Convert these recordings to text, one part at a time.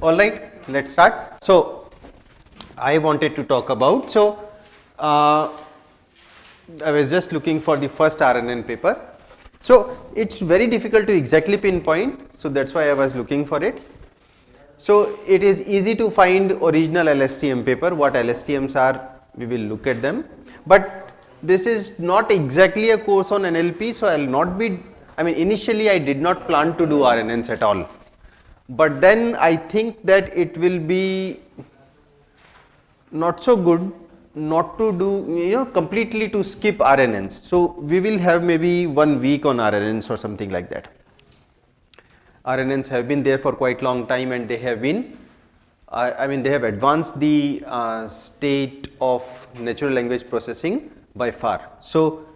All right, let's start. So, I wanted to talk about, I was just looking for the first RNN paper. So, it's very difficult to exactly pinpoint, so that's why I was looking for it. So, it is easy to find original LSTM paper, what LSTMs are, we will look at them, but this is not exactly a course on NLP, so I will not be, initially I did not plan to do RNNs at all, but then I think that it will be not so good not to do, completely to skip RNNs. So, we will have maybe 1 week on RNNs or something like that. RNNs have been there for quite long time and they have been, they have advanced the state of natural language processing by far. So,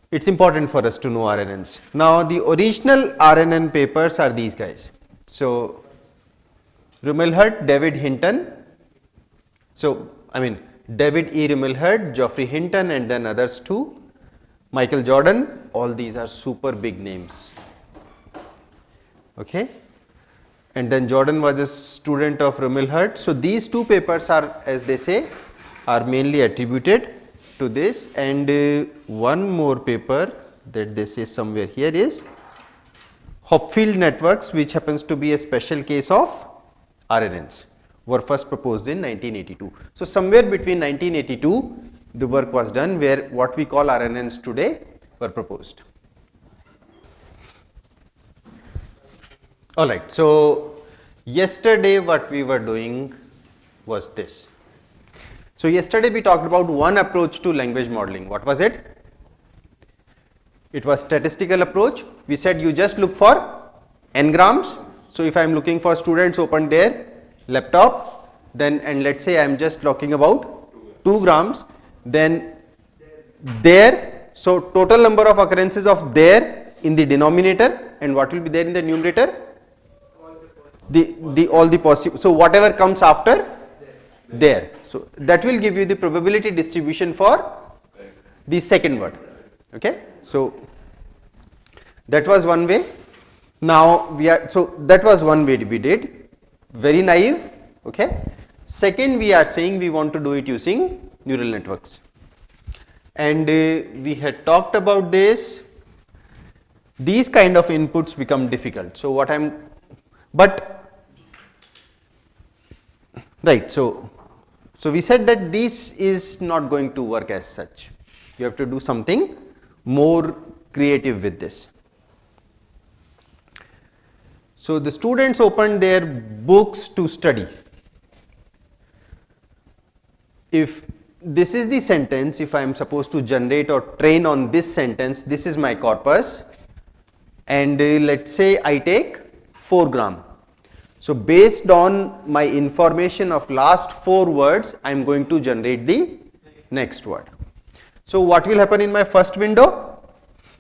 it is important for us to know RNNs. Now, the original RNN papers are these guys. So, Rumelhart, David Hinton. So, David E. Rumelhart, Geoffrey Hinton and then others too. Michael Jordan, all these are super big names. Okay. And then Jordan was a student of Rumelhart. So, these two papers are, as they say, are mainly attributed to this, and one more paper that they say somewhere here is Hopfield networks, which happens to be a special case of RNNs, were first proposed in 1982. So, somewhere between 1982 the work was done where what we call RNNs today were proposed. Alright, so yesterday what we were doing was this. So, yesterday we talked about one approach to language modeling. What was it? It was statistical approach. We said you just look for n-grams. So, if I am looking for students open their laptop, then and let us say I am just talking about 2 grams, then there, so total number of occurrences of there in the denominator, and what will be there in the numerator? All the possible, so whatever comes after there. So, that will give you the probability distribution for the second word. Okay. So, that was one way. Now, that was one way we did, very naive. Okay. Second, we are saying we want to do it using neural networks, and we had talked about this. These kind of inputs become difficult. So, right. So, we said that this is not going to work as such. You have to do something more creative with this. So, the students opened their books to study. If this is the sentence, if I am supposed to generate or train on this sentence, this is my corpus, and let us say I take 4 gram. So, based on my information of last 4 words, I am going to generate the next word. So, what will happen in my first window?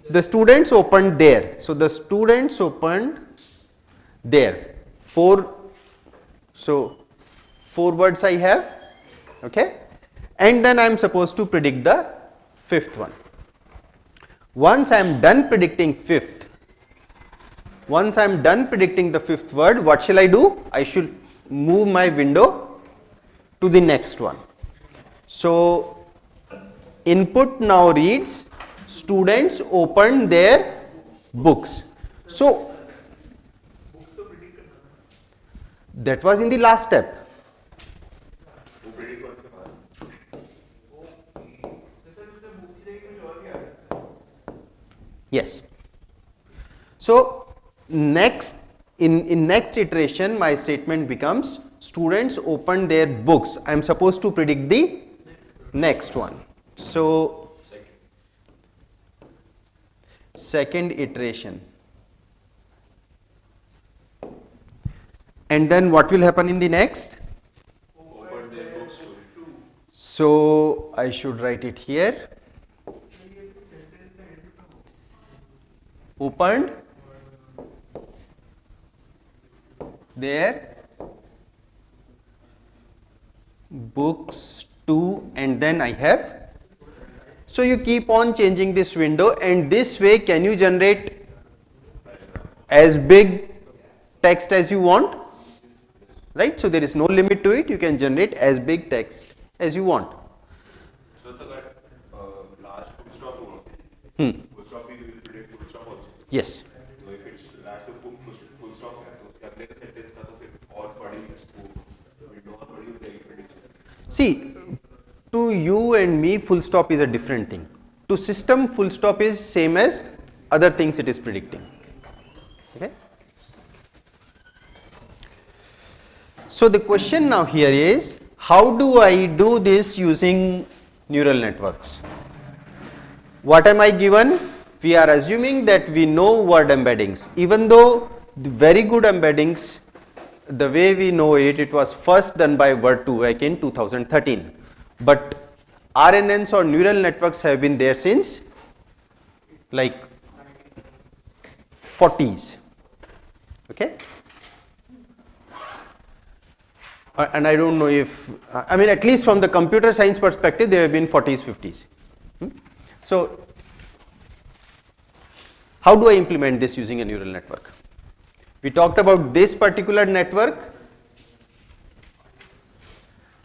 The students opened there. So, the students opened there. 4 words I have, okay, and then I am supposed to predict the 5th one. Once I am done predicting the 5th word, what shall I do? I should move my window to the next one. So, input now reads students opened their books. So, that was in the last step. Yes. So, next in next iteration my statement becomes students opened their books. I am supposed to predict the next one. So, second iteration, and then what will happen in the next? So, I should write it here. Opened their books to, and then I have. So, you keep on changing this window, and this way can you generate as big text as you want? right? So there is no limit to it. You can generate as big text as you want. So the large full stop full stop we will predict full stop also. Yes. So if it's large to full stop है तो उसके अगले sentence का तो फिर और बड़ी window और बड़ी हो जाएगी prediction. See, to you and me, full stop is a different thing. To system, full stop is same as other things it is predicting. Okay. So the question now here is, how do I do this using neural networks? What am I given? We are assuming that we know word embeddings. Even though the very good embeddings, the way we know it, it was first done by Word2 back in 2013. But RNNs or neural networks have been there since like 40s. Okay. And I don't know if, I mean, at least from the computer science perspective, they have been 40s, 50s. So, how do I implement this using a neural network? We talked about this particular network.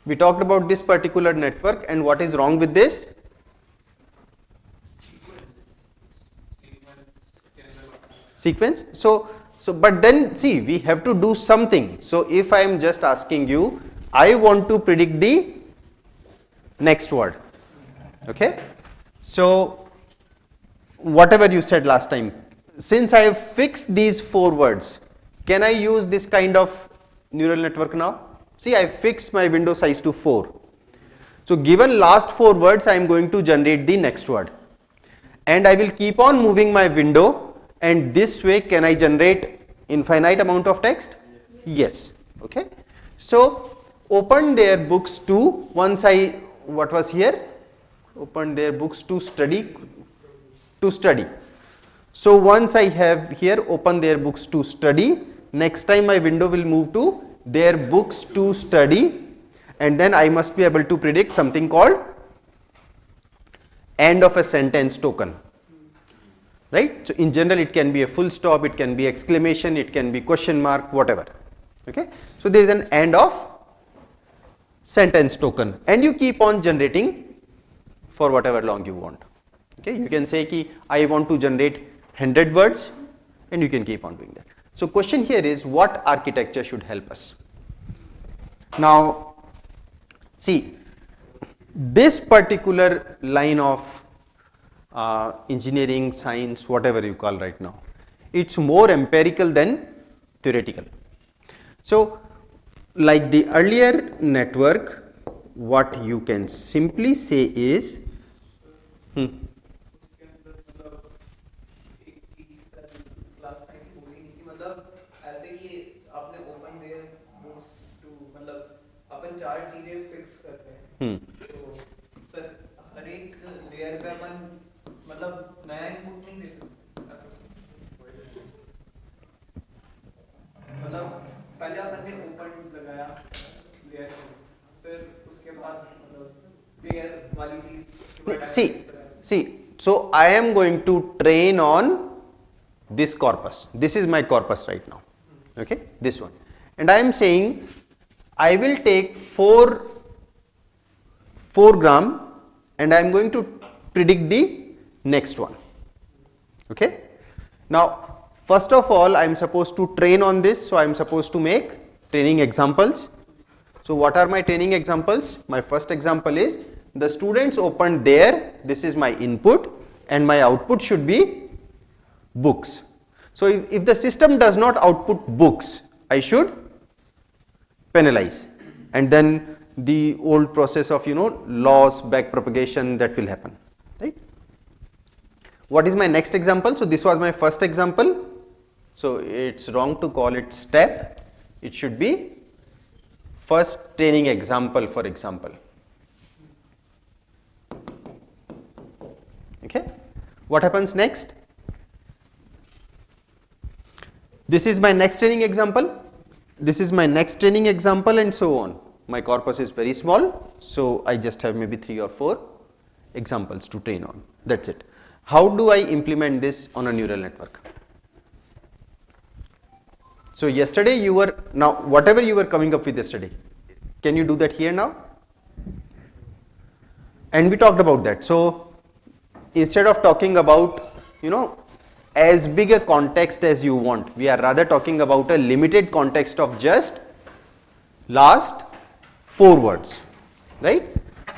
We talked about this particular network, and what is wrong with this? Sequence. So, but then see, we have to do something. So, if I am just asking you, I want to predict the next word. Okay. So, whatever you said last time, since I have fixed these 4 words, can I use this kind of neural network now? See, I fixed my window size to 4. So, given last 4 words, I am going to generate the next word, and I will keep on moving my window, and this way can I generate infinite amount of text? Yes. Okay. So, open their books to, once I, what was here? Open their books to study. So, once I have here open their books to study, next time my window will move to their books to study, and then I must be able to predict something called end of a sentence token, right. So, in general it can be a full stop, it can be exclamation, it can be question mark, whatever. Okay. So, there is an end of sentence token, and you keep on generating for whatever long you want. Okay. You can say ki I want to generate 100 words, and you can keep on doing that. So, question here is, what architecture should help us? Now, see, this particular line of engineering, science, whatever you call right now, it's more empirical than theoretical. So, like the earlier network, what you can simply say is, तो sir हर एक layer पे अपन मतलब नया input नहीं दे सकते, मतलब पहले अपन ने ओपन लगाया लेयर, फिर उसके बाद मतलब लेयर वाली चीज see, so I am going to train on this corpus. This is my corpus right now. Okay, this one, and I am saying I will take 4 gram, and I am going to predict the next one. Okay. Now, first of all, I am supposed to train on this, so I am supposed to make training examples. So, what are my training examples? My first example is the students opened there, this is my input, and my output should be books. So, if the system does not output books, I should penalize, and then the old process of loss, back propagation, that will happen, right. What is my next example? So, this was my first example. So, it's wrong to call it step, it should be first training example, for example. Okay. What happens next? This is my next training example, this is my next training example, and so on. My corpus is very small, so I just have maybe 3 or 4 examples to train on, that is it. How do I implement this on a neural network? So yesterday you were, now whatever you were coming up with yesterday, can you do that here now? And we talked about that. So instead of talking about, as big a context as you want, we are rather talking about a limited context of just last 4 words, right?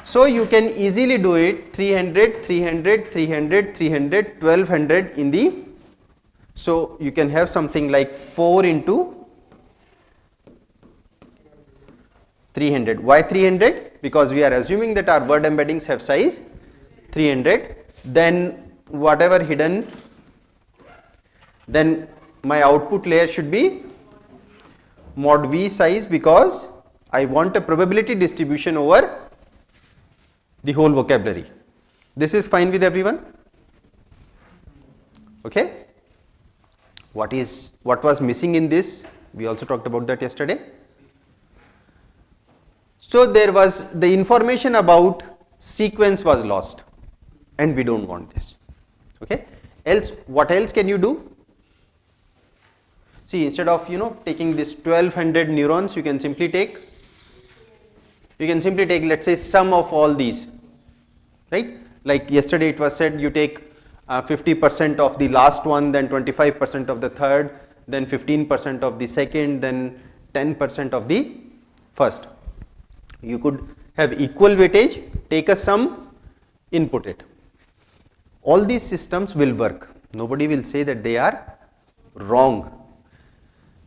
So you can easily do it 300, 300, 300, 300, 1200 in the, so you can have something like 4 into 300. Why 300? Because we are assuming that our word embeddings have size 300. Then whatever hidden, then my output layer should be mod V size, because I want a probability distribution over the whole vocabulary. This is fine with everyone? Okay. What was missing in this? We also talked about that yesterday. So there was the information about sequence was lost, and we don't want this. Okay. Else, what else can you do? See, instead of taking this 1200 neurons, you can simply take let's say sum of all these, right? Like yesterday it was said, you take 50% of the last one, then 25% of the third, then 15% of the second, then 10% of the first. You could have equal weightage, take a sum, input it. All these systems will work. Nobody will say that they are wrong.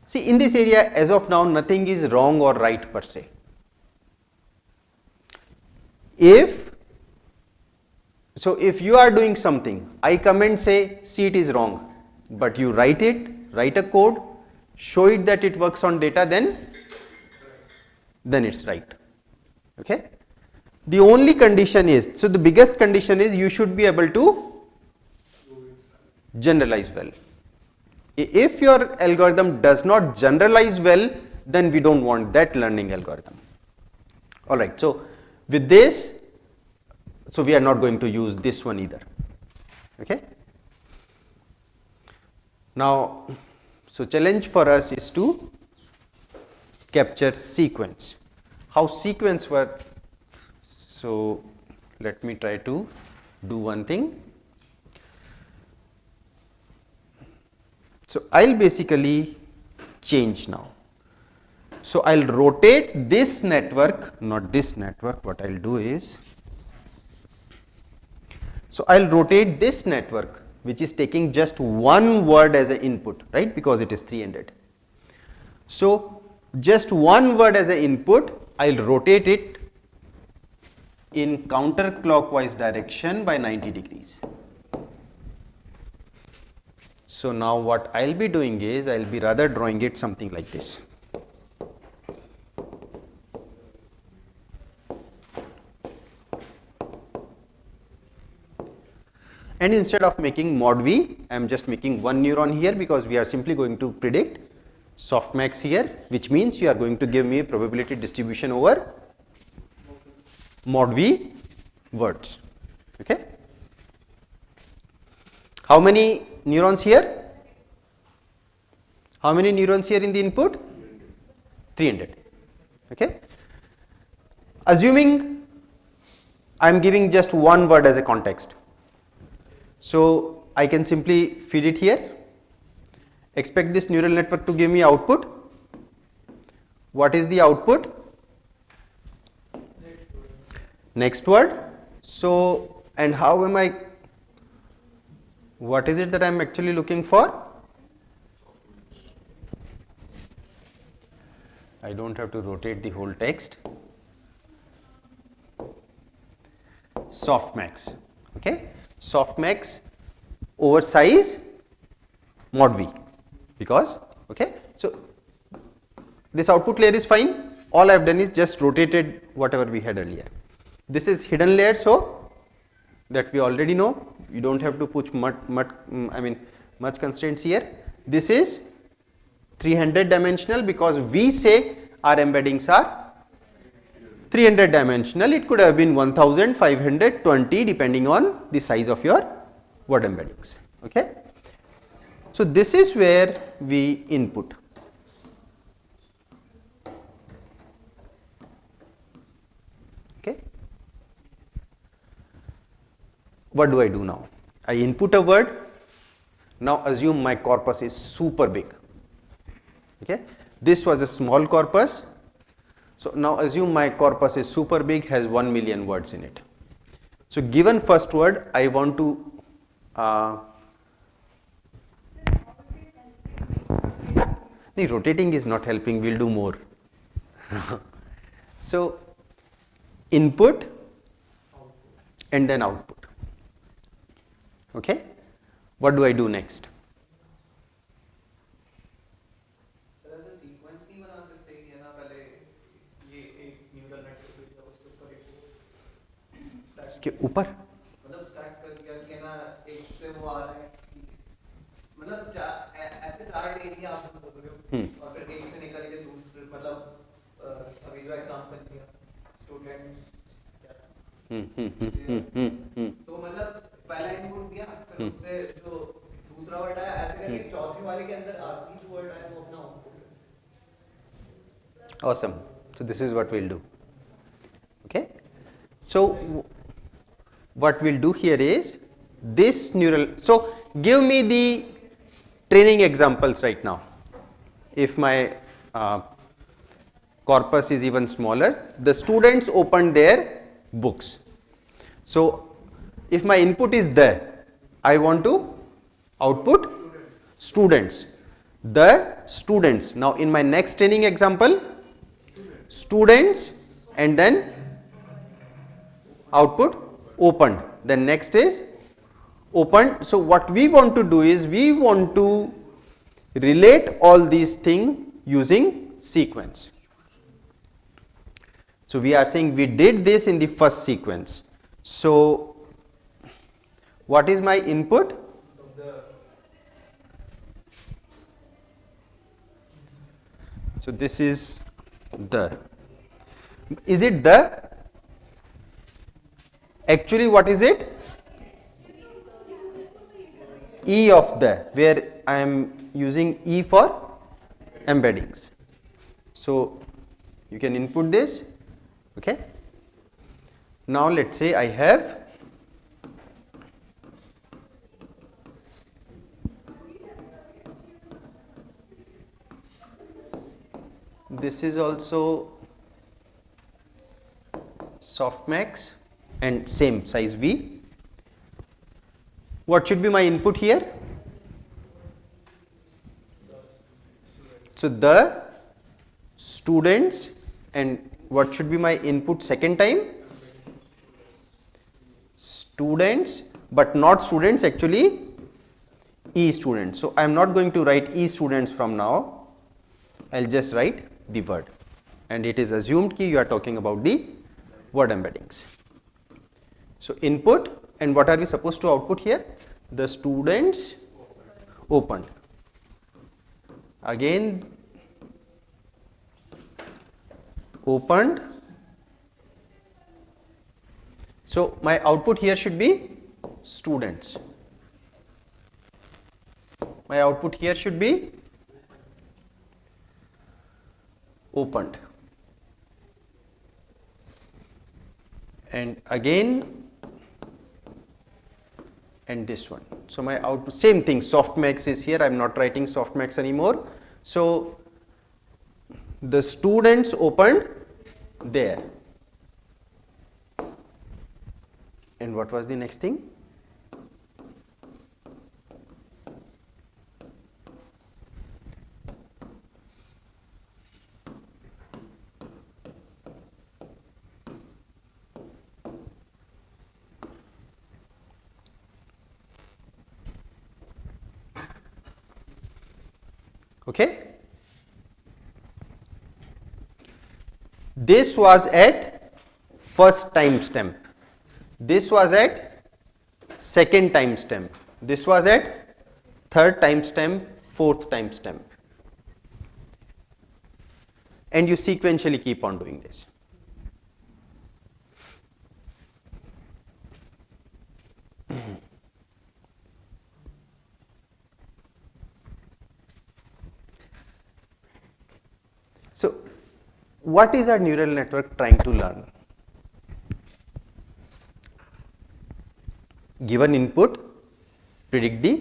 See, in this area, as of now, nothing is wrong or right per se. If you are doing something, I come and say, see, it is wrong, but you write a code, show it that it works on data, then it's right. Okay. The only condition is, so the biggest condition is you should be able to generalize well. If your algorithm does not generalize well, then we don't want that learning algorithm. Alright, so with this, so we are not going to use this one either. Okay. Now, so challenge for us is to capture sequence. How sequence work? So let me try to do one thing. So I'll basically change now. So I'll rotate this network, not this network. What I'll do is, so I'll rotate this network, which is taking just one word as an input, right? Because it is 300. So just one word as an input, I'll rotate it in counterclockwise direction by 90 degrees. So now what I'll be doing is, I'll be rather drawing it something like this. And instead of making mod V, I am just making one neuron here, because we are simply going to predict softmax here, which means you are going to give me a probability distribution over mod V words. Okay. How many neurons here? How many neurons here in the input? 300. Okay. Assuming I am giving just one word as a context. So I can simply feed it here, expect this neural network to give me output. What is the output? Next word. So, and how am I, what is it that I am actually looking for? I don't have to rotate the whole text. Softmax. Okay. Softmax over size mod V, because okay. So this output layer is fine. All I have done is just rotated whatever we had earlier. This is hidden layer, so that we already know. You don't have to put much constraints here. This is 300 dimensional, because we say our embeddings are 300 dimensional. It could have been 1520 depending on the size of your word embeddings. Okay. So this is where we input. what do I do now? I input a word. Now assume my corpus is super big. Okay, this was a small corpus. So now assume my corpus is super big, has 1 million words in it. So given first word, I want to the rotating is not helping, we'll do more. So input and then output. Okay, what do I do next? इसके ऊपर मतलब start कर दिया कि ना एक से वो आ रहा है मतलब ऐसे चार डेली आप बोल रहे हो और फिर एक से निकल के दूसरे मतलब अभी जो एग्जांपल दिया स्टूडेंट्स तो मतलब पहला इनपुट दिया फिर उससे जो दूसरा वर्ड आया ऐसे करके चौथी वाले के अंदर आखिरी जो वर्ड आया वो अपना आउटपुट है. Awesome. So this is what we'll do. Okay. So what we'll do here is this neural. So give me the training examples right now. If my corpus is even smaller, the students opened their books. So if my input is there, I want to output students. The students. Now in my next training example, students and then output opened. Then next is opened. So what we want to do is we want to relate all these things using sequence. So we are saying we did this in the first sequence. So what is my input? So this is the. Is it the? Actually, what is it? E of the, where I am using E for embeddings. So you can input this. Okay. Now let's say I have this is also softmax and same size V. What should be my input here? So the students, and what should be my input second time? Students, but not students, actually E students. So I am not going to write E students from now. I will just write the word, and it is assumed that you are talking about the word embeddings. So input, and what are we supposed to output here? The students opened. Again opened. So my output here should be students. My output here should be opened. And again, and this one. So my output, same thing, softmax is here. I am not writing softmax anymore. So the students opened there. And what was the next thing? Okay. This was at first timestamp. This was at second timestamp. This was at third timestamp, fourth timestamp. And you sequentially keep on doing this. So what is our neural network trying to learn? given input, predict the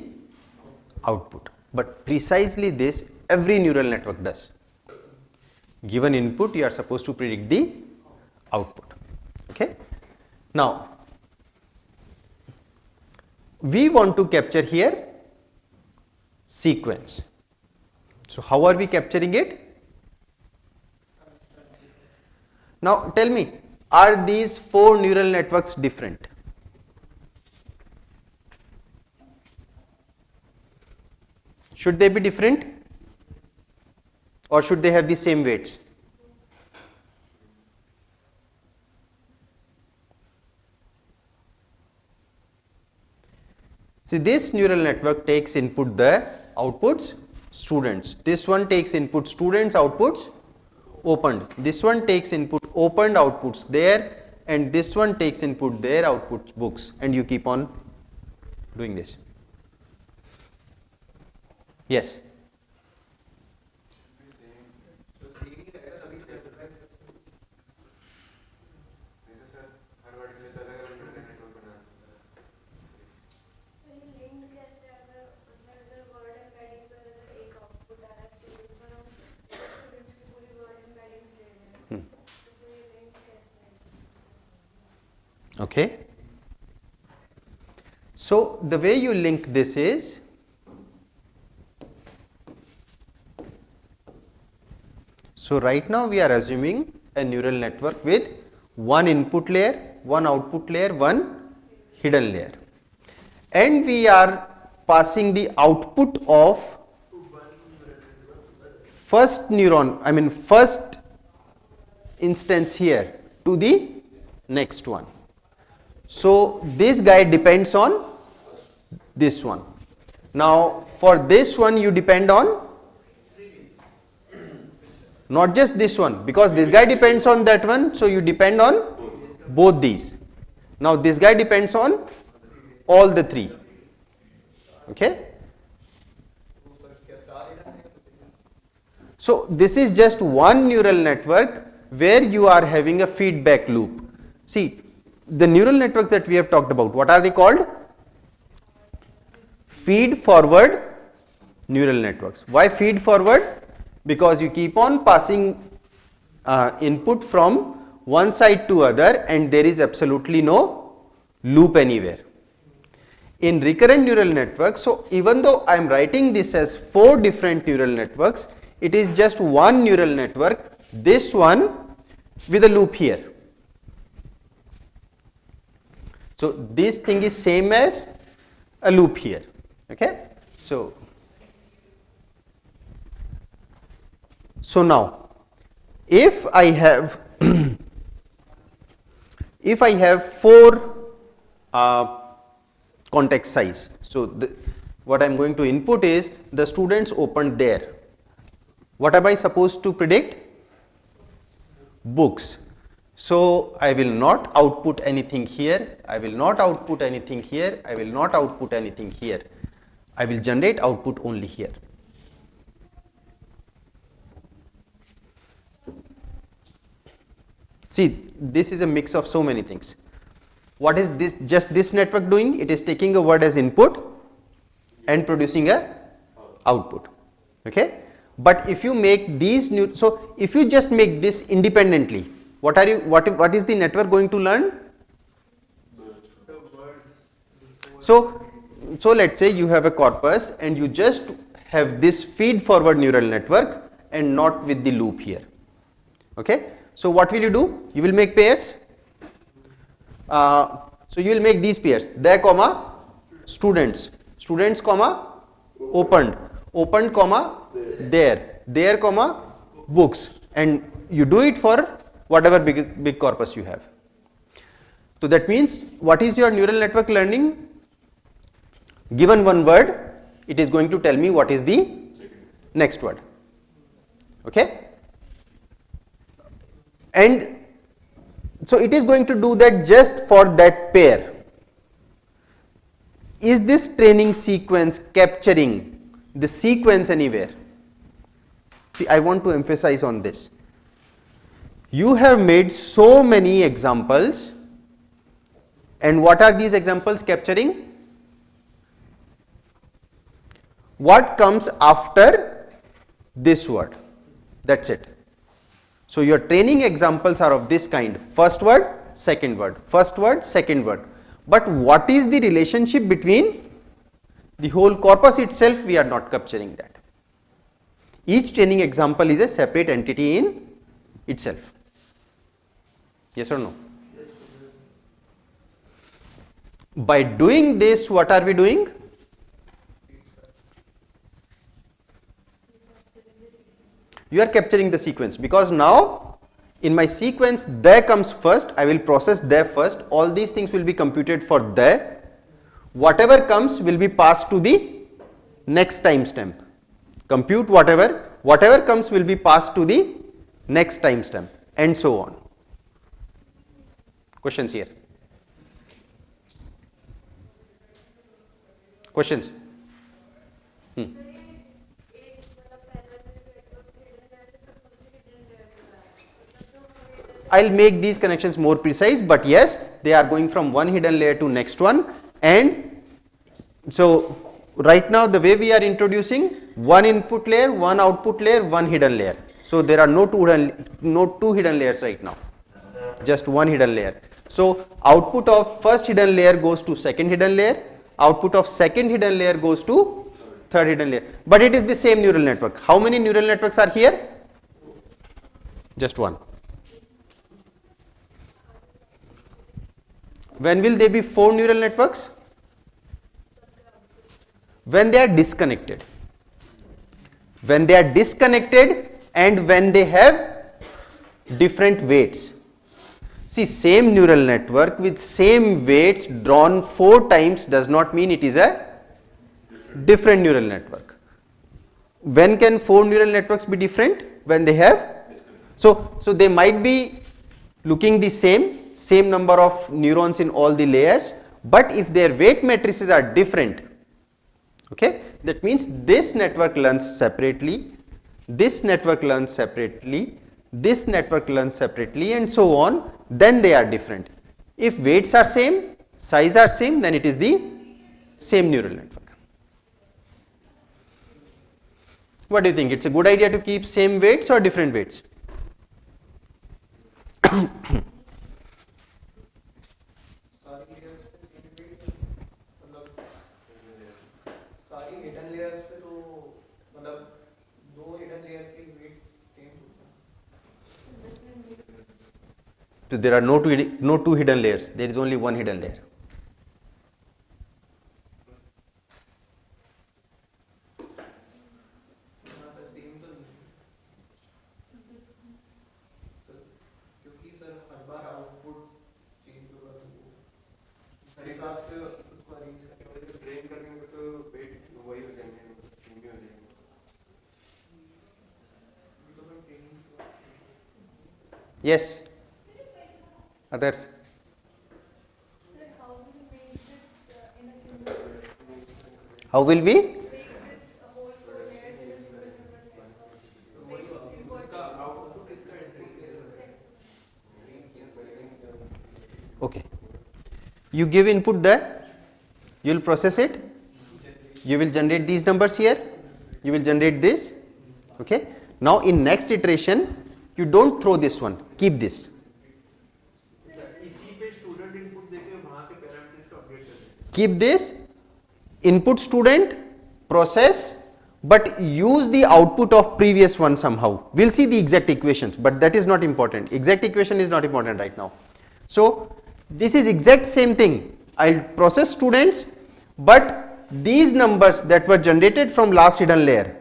output. But precisely this every neural network does. Given input, you are supposed to predict the output. Okay. Now, we want to capture here sequence. So, how are we capturing it? Now, tell me, are these 4 neural networks different? Should they be different, or should they have the same weights? See, this neural network takes input the outputs students. This one takes input students, outputs opened. This one takes input opened, outputs there, and this one takes input there, outputs books, and you keep on doing this. Yes. Okay. So, the way you link this is, so right now we are assuming a neural network with one input layer, one output layer, one hidden layer, and we are passing the output of first first instance here to the next one. So, this guy depends on this one. Now, for this one you depend on not just this one, because this guy depends on that one, so you depend on both these. Now, this guy depends on all the 3. Okay. So, this is just one neural network where you are having a feedback loop. See, the neural networks that we have talked about, what are they called? Feed forward neural networks. Why feed forward? Because you keep on passing input from one side to other, and there is absolutely no loop anywhere. In recurrent neural networks, so even though I am writing this as 4 different neural networks, it is just one neural network, this one with a loop here. So, this thing is same as a loop here. Okay. So now if I have if I have 4 context size, so what I am going to input is the students opened there. What am I supposed to predict? Books. So, I will not output anything here, I will not output anything here, I will not output anything here. I will generate output only here. See, this is a mix of so many things. What is this? Just this network doing? It is taking a word as input and producing a output. Okay. But if you make these new, so if you just make this independently, what is the network going to learn? So let's say you have a corpus and you just have this feed forward neural network and not with the loop here. Okay. So what will you do? You will make pairs. So you will make these pairs, there comma students, students comma opened, opened comma there comma books, and you do it for whatever big corpus you have. So that means what is your neural network learning? Given one word, it is going to tell me what is the next word. Okay. And so it is going to do that just for that pair. Is this training sequence capturing the sequence anywhere? See, I want to emphasize on this. You have made so many examples And what are these examples capturing? What comes after this word? That's it. So your training examples are of this kind: first word, second word, first word, second word. But what is the relationship between the whole corpus itself? We are not capturing that. Each training example is a separate entity in itself. Yes or no? By doing this, what are we doing? You are capturing the sequence, because now in my sequence there comes first. I will process there first. All these things will be computed for there. Whatever comes will be passed to the next timestamp. Compute whatever comes will be passed to the next timestamp, and so on. Questions here? Questions? I'll make these connections more precise, but yes, they are going from one hidden layer to next one. And so right now the way we are introducing, one input layer, one output layer, one hidden layer. So there are no two hidden layers right now, just one hidden layer. So output of first hidden layer goes to second hidden layer, output of second hidden layer goes to third hidden layer. But it is the same neural network. How many neural networks are here? Just one. When will there be 4 neural networks? When they are disconnected. When they are disconnected and when they have different weights. See, same neural network with same weights drawn 4 times does not mean it is a different neural network. When can 4 neural networks be different? When they have, so they might be looking the same number of neurons in all the layers, but if their weight matrices are different, okay, that means this network learns separately, this network learns separately, this network learns separately, and so on, then they are different. If weights are same, size are same, then it is the same neural network. What do you think? It's a good idea to keep same weights or different weights? So there are no two hidden layers. There is only one hidden layer. Yes. Others? Sir, how will we make this in a single network? How will we? Make this whole 4 layers in a single neural network. Okay. You give input there, you will process it, you will generate these numbers here, you will generate this. Okay. Now in next iteration, you don't throw this one, keep this. Keep this, input student, process, but use the output of previous one somehow. We'll see the exact equations, but that is not important. Exact equation is not important right now. So this is exact same thing. I'll process students, but these numbers that were generated from last hidden layer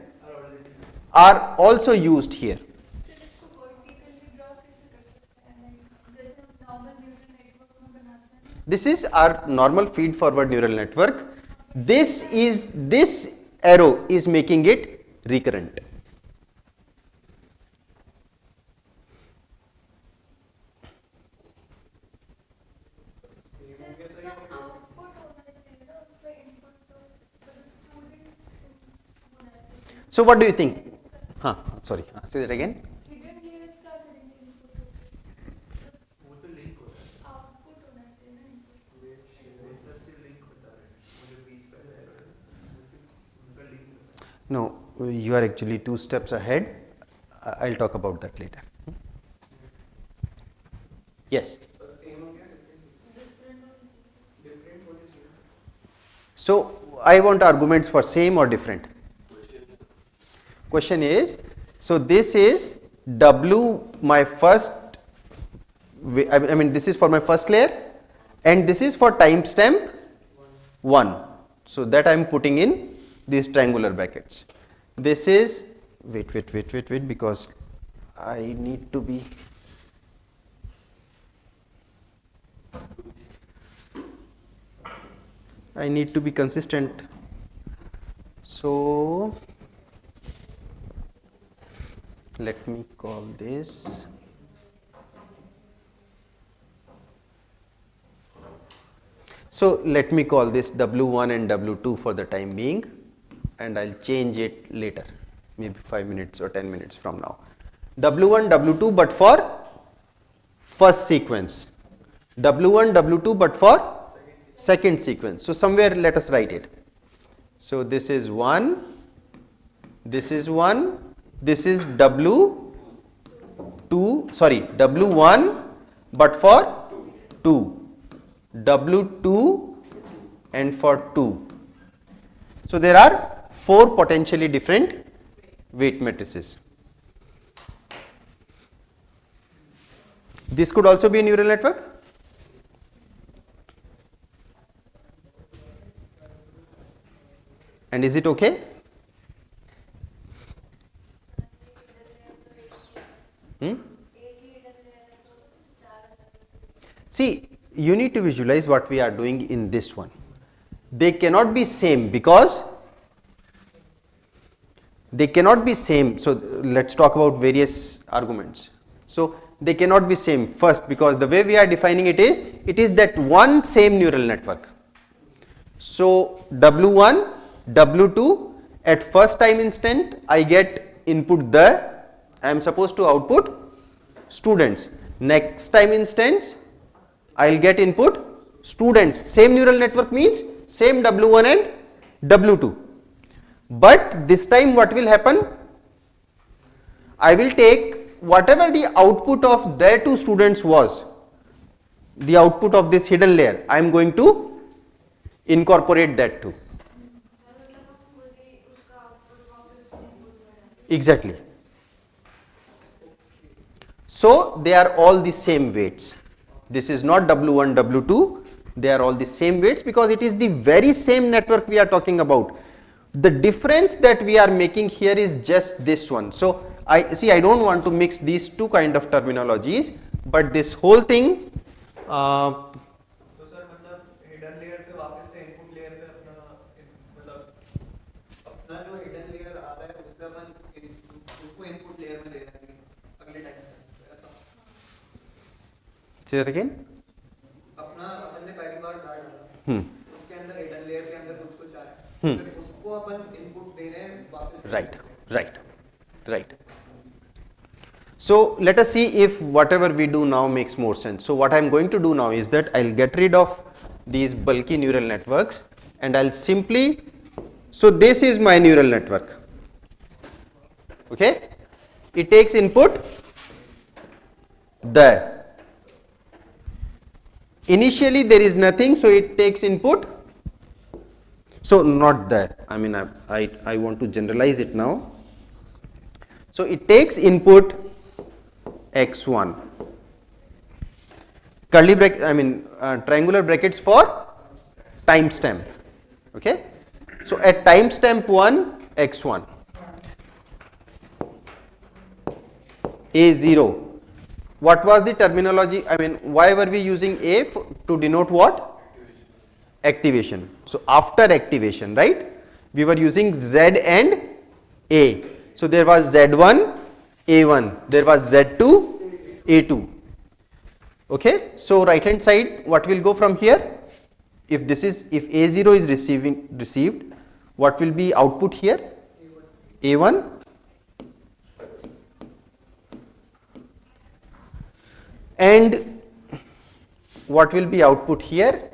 are also used here. This is our normal feed forward neural network. This arrow is making it recurrent. So what do you think? Sorry, say that again. No, you are actually 2 steps ahead. I'll talk about that later. Yes. तो same हो गया different होने चाहिए So I want arguments for same or different. Question is, so this is W, my first, I mean this is for my first layer, and this is for timestamp 1. So that I am putting in these triangular brackets. This is, wait, because I need to be, consistent. So let me call this, so let me call this W1 and W2 for the time being, and I'll change it later, maybe 5 minutes or 10 minutes from now. W1, W2 but for first sequence, W1, W2 but for second sequence. So somewhere let us write it. So this is 1, this is 1, this is W1 but for 2, W2 and for 2. So there are 4 potentially different weight matrices. This could also be a neural network. And is it okay? See, you need to visualize what we are doing in this one. They cannot be same because they cannot be same. So let's talk about various arguments. So they cannot be same first because the way we are defining it is that one same neural network. So W1, W2, at first time instant I get input the, I am supposed to output students. Next time instance I will get input students. Same neural network means same W1 and W2. But this time what will happen? I will take whatever the output of their 2 students was, the output of this hidden layer, I am going to incorporate that too. Exactly. So they are all the same weights. This is not W1, W2, they are all the same weights because it is the very same network we are talking about. The difference that we are making here is just this one. So I don't want to mix these 2 kind of terminologies, but this whole thing, तो sir मतलब hidden layer से वापस से input layer पे अपना मतलब अपना जो हिडन लेयर आ रहा है उससे अपन उसको इनपुट लेयर में ले जाएंगे अगले टाइम पे ऐसा say that again. अपना अपन ने पहली बार डाटा उसके अंदर हिडन लेयर के अंदर कुछ आया फिर उसको अपन इनपुट दे रहे हैं वापस Right. So let us see if whatever we do now makes more sense. So what I am going to do now is that I will get rid of these bulky neural networks and I will simply, so this is my neural network, okay, it takes input there. Initially there is nothing, so it takes input, so not there, I mean I want to generalize it now. So it takes input x1, curly bracket, I mean triangular brackets for timestamp, okay. So at timestamp 1 x1, A0, what was the terminology, I mean why were we using A to denote what? Activation. So after activation, right, we were using Z and A. So there was Z1, A1, there was Z2, A2, okay. So right hand side, what will go from here? If this is, if A0 is received, what will be output here? A1, and what will be output here?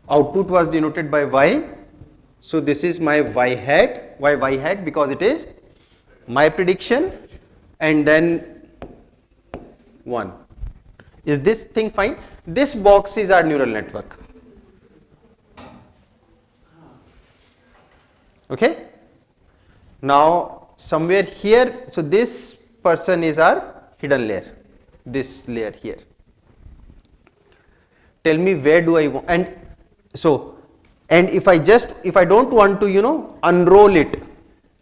output was denoted by y. So this is my y hat. Why y hat? Because it is my prediction and then 1. Is this thing fine? This box is our neural network. Okay. Now somewhere here, so this person is our hidden layer, this layer here. Tell me where do I want, and so, and if I don't want to unroll it,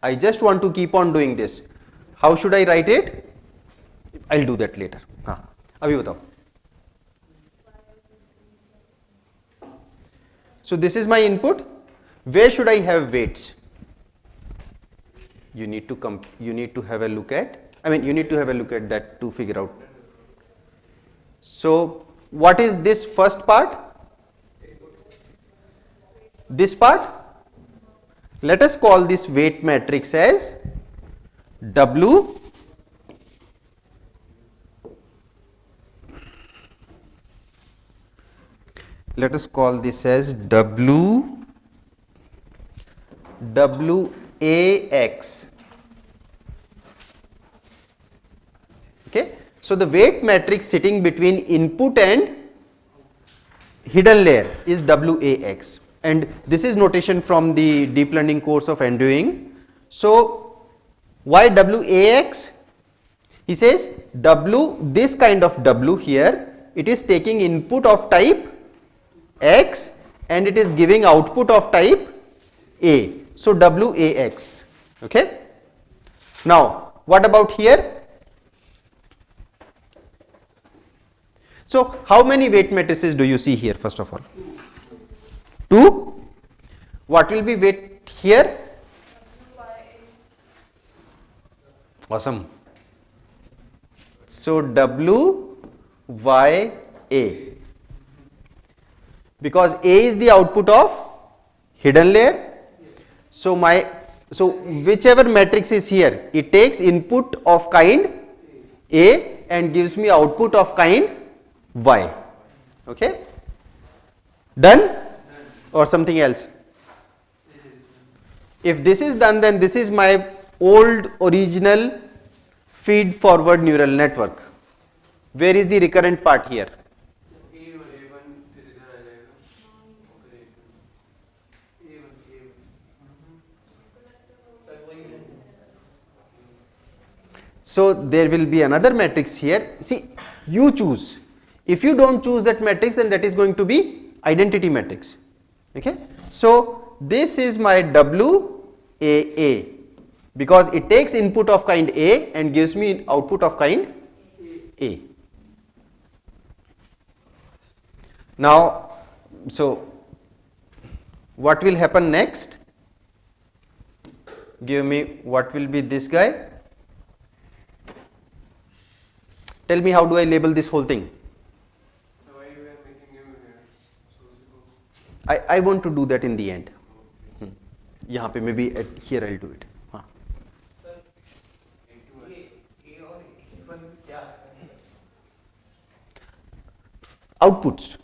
I just want to keep on doing this, how should I write it? I'll do that later. हाँ अभी बताओ. So this is my input. Where should I have weights? You need to have a look at, you need to have a look at that to figure out. So what is this first part? This part? Let us call this weight matrix as W. Let us call this as WAX. Okay. So the weight matrix sitting between input and hidden layer is WAX, and this is notation from the deep learning course of Andrewing. So why WAX? He says this kind of W here, it is taking input of type X and it is giving output of type A. So WAX. Okay. Now what about here? So how many weight matrices do you see here first of all? 2. What will be weight here? Awesome. So WYA, because A is the output of hidden layer. So whichever matrix is here, it takes input of kind A and gives me output of kind Y. Okay. Done or something else? If this is done, then this is my old original feed forward neural network. Where is the recurrent part here? So there will be another matrix here. See, you choose. If you don't choose that matrix, then that is going to be identity matrix. Okay. So this is my WAA, because it takes input of kind A and gives me output of kind A. Now, so what will happen next? Give me what will be this guy. Tell me, how do I label this whole thing? So why you are making new here? I want to do that in the end. यहाँ पे maybe here I'll do it. हाँ. Outputs.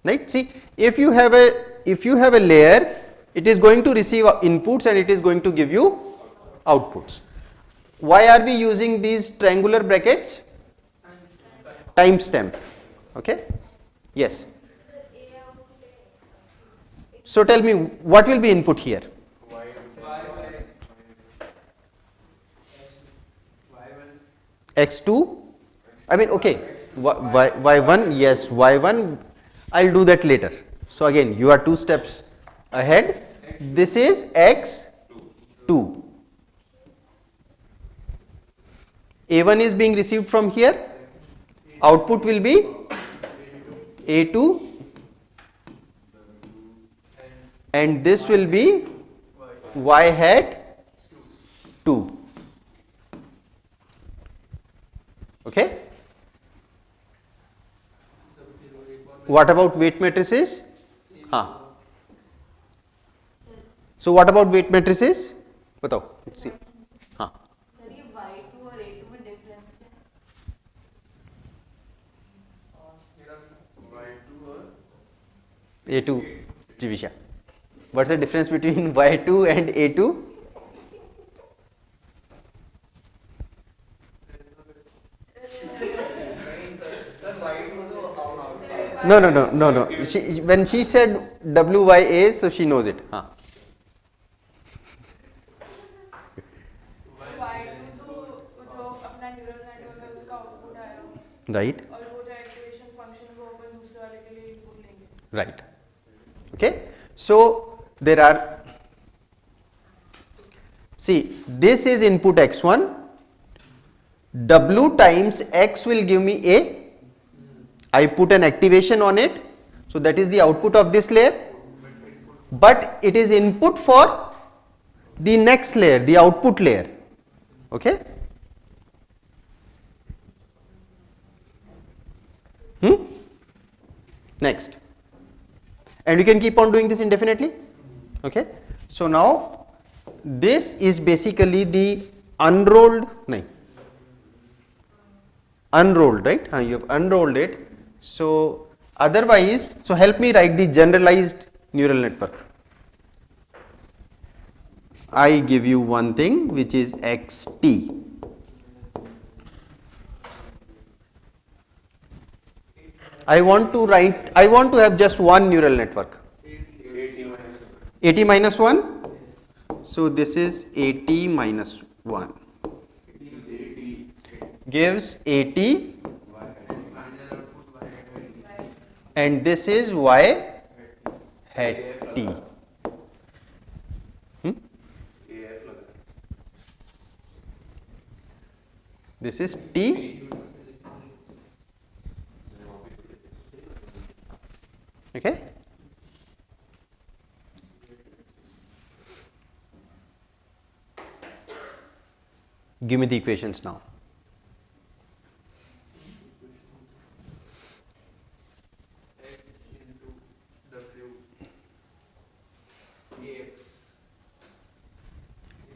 Right? See, if you have a layer, it is going to receive inputs and it is going to give you outputs. Why are we using these triangular brackets? Timestamp. Okay. Yes. So tell me, what will be input here? X2. Okay. Y1. Yes. Y1. I'll do that later. So again, you are 2 steps ahead. This is X2. A1 is being received from here. Output will be A2. And this will be Y hat 2. Okay. What about weight matrices? So what about weight matrices? बताओ. See. हाँ. Sir ये Y2 और A2 में difference क्या है? Y2 और A2, Jivisha. What's the difference between Y2 and A2? Sir, why do you know out? No. When she said WYA, so she knows it. हाँ. Y2 तो जो अपना न्यूरल नेटवर्क है उसका आउटपुट आया Right. और वो जो एक्टिवेशन फंक्शन वो अपन दूसरे वाले के लिए इनपुट लेंगे. Right. Okay. So there are. See, this is input x1. W times x will give me A. I put an activation on it. So that is the output of this layer. But it is input for the next layer, the output layer. Okay. Next. And you can keep on doing this indefinitely. Okay. So now this is basically the unrolled, unrolled, right? You have unrolled it. So otherwise, so help me write the generalized neural network. I give you one thing which is xt. I want to have just one neural network. AT minus 1. So this is AT minus 1. Gives AT and this is Y hat T. This is T. Okay. Give me the equations now.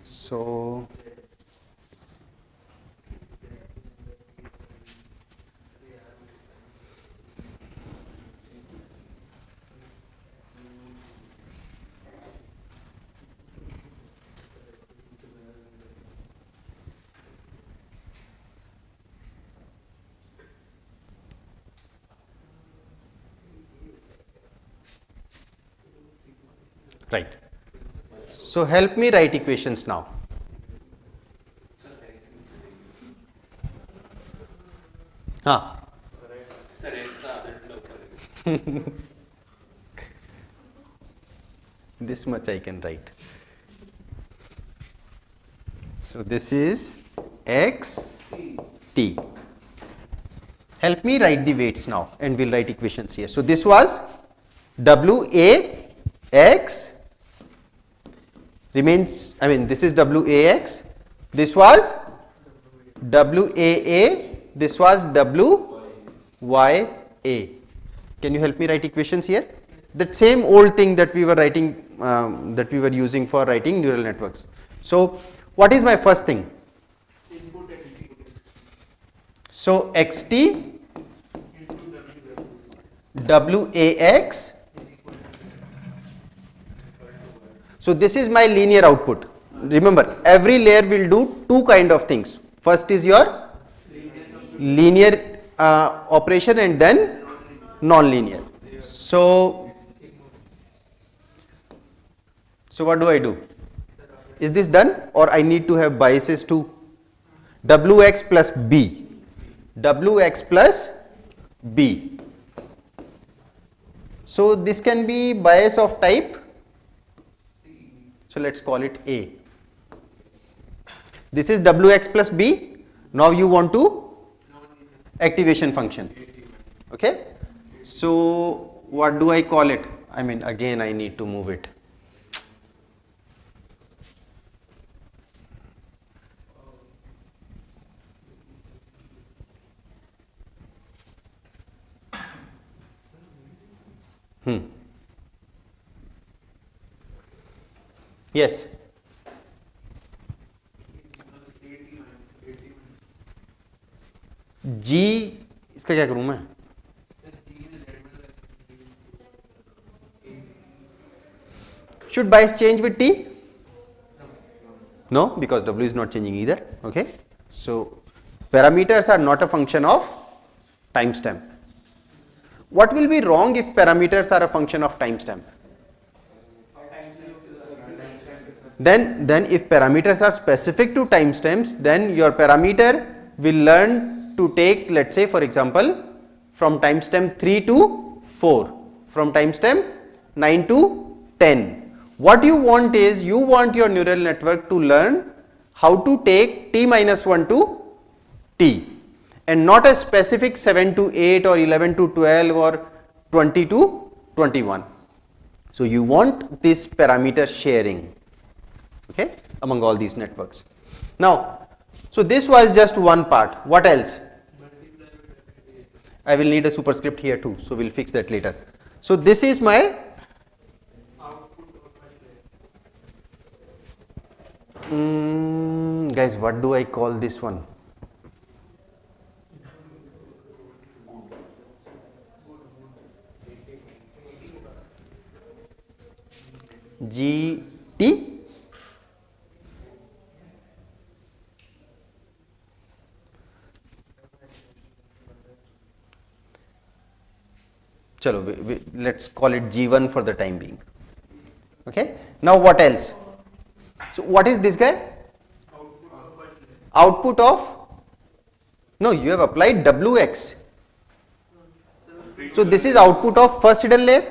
So right. So help me write equations now. हाँ. This much I can write. So this is x t. Help me write the weights now and we'll write equations here. So this was W A x remains, this is W A x, this was W A A, this was W Y A. Can you help me write equations here? That same old thing that we were writing, that we were using for writing neural networks. So what is my first thing? So xt WAX. So this is my linear output. Remember, every layer will do two kind of things. First is your linear operation and then non-linear. So what do I do? Is this done or I need to have biases too? WX plus B. WX plus B. So this can be bias of type. So let's call it A. This is WX plus B. Now you want to activation function. Okay. So what do I call it? Again I need to move it. Yes. G इसका क्या करूं मैं? Should bias change with t? No, because w is not changing either. Okay. So parameters are not a function of timestamp. What will be wrong if parameters are a function of timestamp? Then if parameters are specific to timestamps, then your parameter will learn to take, let's say for example, from timestamp 3 to 4, from timestamp 9 to 10. What you want is, you want your neural network to learn how to take t minus 1 to t, and not a specific 7 to 8 or 11 to 12 or 20 to 21. So you want this parameter sharing, okay, among all these networks. Now, so this was just one part. What else? I will need a superscript here too, so we'll fix that later. So this is my guys, what do I call this one? GT? Chalo, let's call it G1 for the time being. Okay. Now what else? So what is this guy? Output of, no, you have applied WX. So this is output of first hidden layer.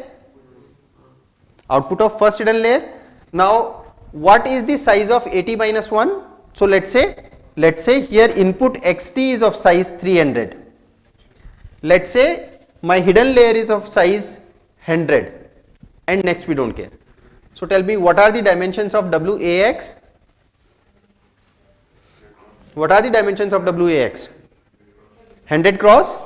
Output of first hidden layer. Now what is the size of AT minus 1? So let's say here input XT is of size 300. Let's say my hidden layer is of size 100, and next we don't care. So tell me, what are the dimensions of WAX? What are the dimensions of WAX? 100 cross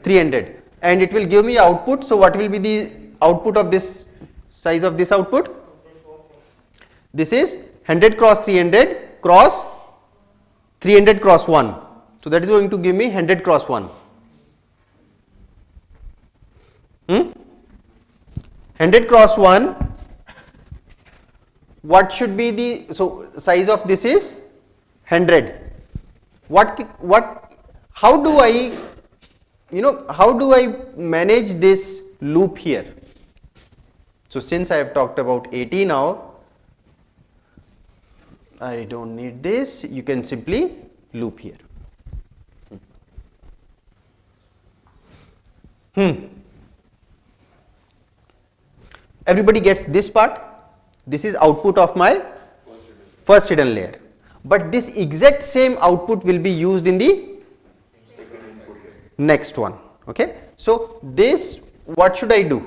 300, and it will give me output. So what will be the output of this, size of this output? This is 100 cross 300 cross 300 cross 1. So that is going to give me 100 cross 1. 100 cross 1, what should be the, so size of this is 100. How do I, how do I manage this loop here? So since I have talked about AT now, I don't need this, you can simply loop here. Everybody gets this part? This is output of my first hidden layer, but this exact same output will be used in the next one. Okay, so this, what should I do?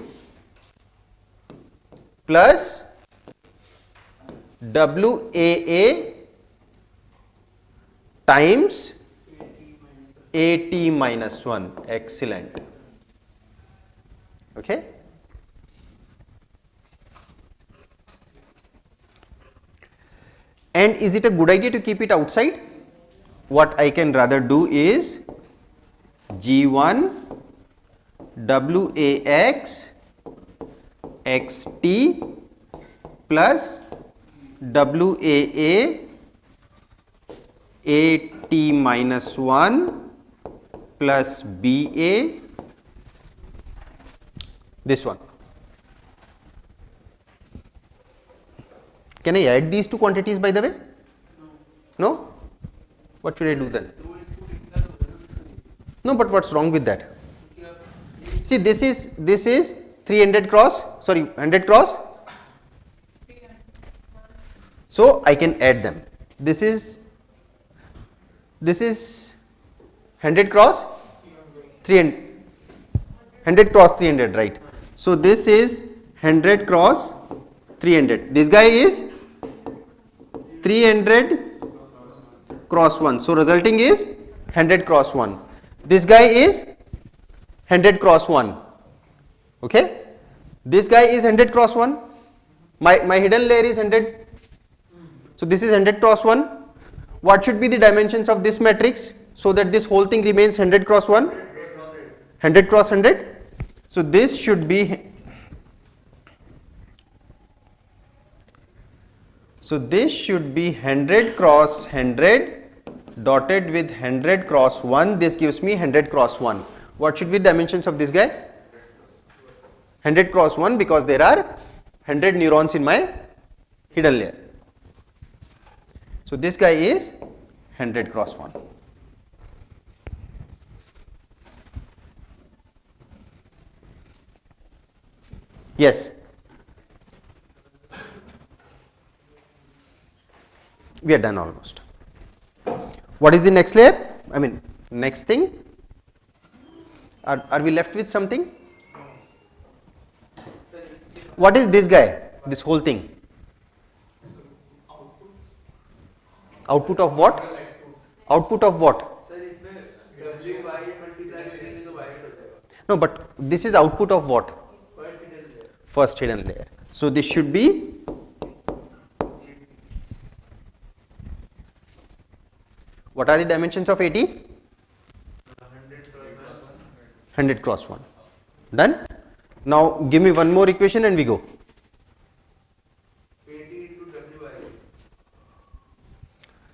Plus WAA times AT minus 1. Excellent. Okay. And is it a good idea to keep it outside? What I can rather do is G1 WAX XT plus WAA AT minus 1 plus BA, this one. Can I add these two quantities, by the way? No? What should I do then? No, but what's wrong with that? See, this is 300 cross, sorry, 100 cross. So I can add them. This is 100 cross 300, 100 cross 300, right? So this is 100 cross 300. This guy is 300 cross 1. So resulting is 100 cross 1. This guy is 100 cross 1. Okay. This guy is 100 cross 1. My hidden layer is 100. So this is 100 cross 1. What should be the dimensions of this matrix so that this whole thing remains 100 cross 1? 100 cross 100. So this should be So this should be 100 cross 100 dotted with 100 cross 1. This gives me 100 cross 1. What should be the dimensions of this guy? 100 cross 1, because there are 100 neurons in my hidden layer. So this guy is 100 cross 1. Yes. We are done almost. What is the next layer? I mean, next thing. Are we left with something? What is this guy? This whole thing? Output of what? Output of what? No, but this is output of what? First hidden layer. So this should be what are the dimensions of 80? 100 cross 1. Done? Now give me one more equation and we go.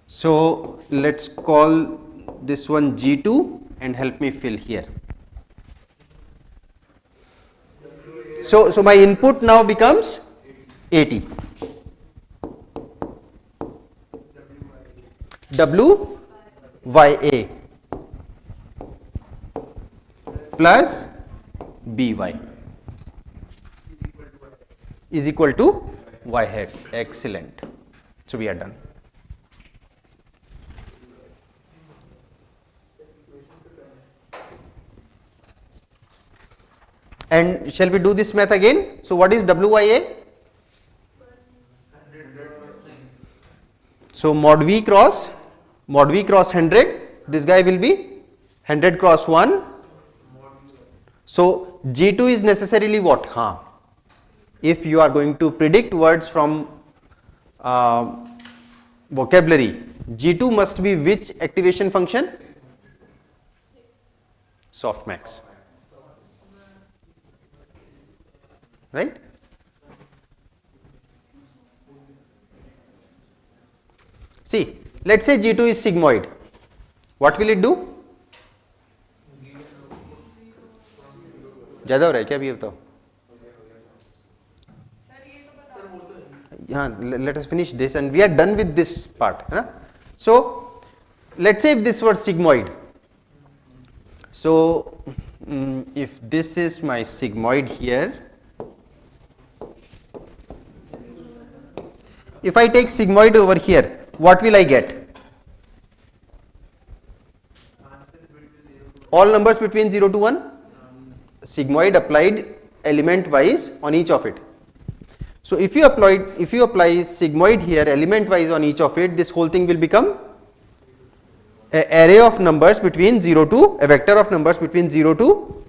So let's call this one G2 and help me fill here. So my input now becomes 80. WYA plus BY is equal to Y hat. Excellent. So we are done. And shall we do this math again? So what is WYA? So mod V cross 100, this guy will be 100 cross 1. So G2 is necessarily what? If you are going to predict words from vocabulary, G2 must be which activation function? Softmax. Right? See, let's say G2 is sigmoid. What will it do? ज़्यादा हो रहा है क्या अभी बताओ? हाँ, let us finish this and we are done with this part. So, let's say if this were sigmoid. So, if this is my sigmoid here, if I take sigmoid over here, what will I get? All numbers between 0 to 1? Sigmoid applied element wise on each of it. So if you apply sigmoid here element wise on each of it, this whole thing will become an array of numbers between 0 to a vector of numbers between 0 to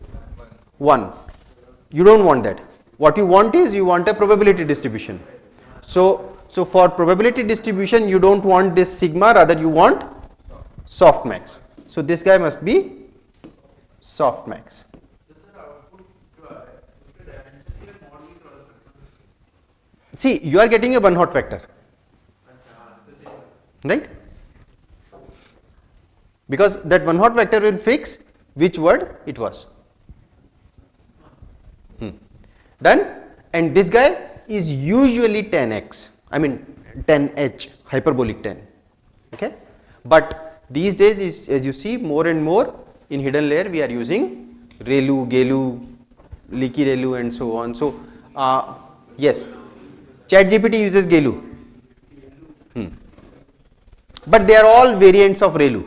1. You don't want that. What you want is you want a probability distribution. So for probability distribution you don't want this sigma, rather you want softmax. So this guy must be softmax. See, you are getting a one hot vector, right? Because that one hot vector will fix which word it was. Done? And this guy is usually 10x, I mean 10h, hyperbolic 10. Okay? But these days, as you see, more and more in hidden layer we are using ReLU, GeLU, leaky ReLU and so on. So, yes. ChatGPT uses GeLU, but they are all variants of ReLU.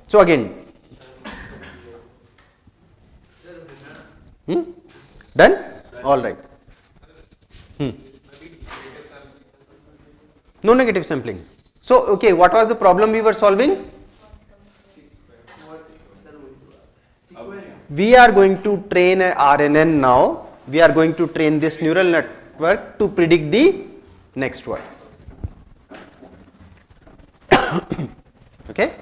So again, done? All right. No negative sampling. So okay, what was the problem we were solving? We are going to train a RNN now. We are going to train this neural network to predict the next word. Okay.